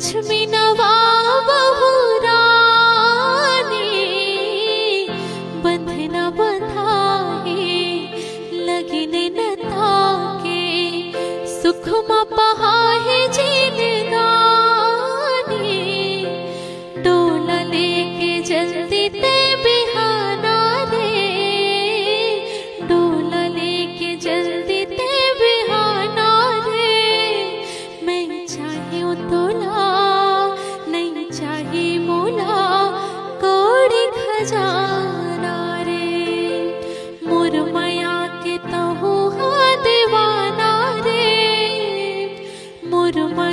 लक्ष्मी नवाब बहुरानी बंधना बंधाए लगिने न ताके सुख मा पहाए जिनदानी डोला लेके जल्दी ते बिहाना रे डोला लेके जल्दी ते बिहाना रे मैं चाहिए तो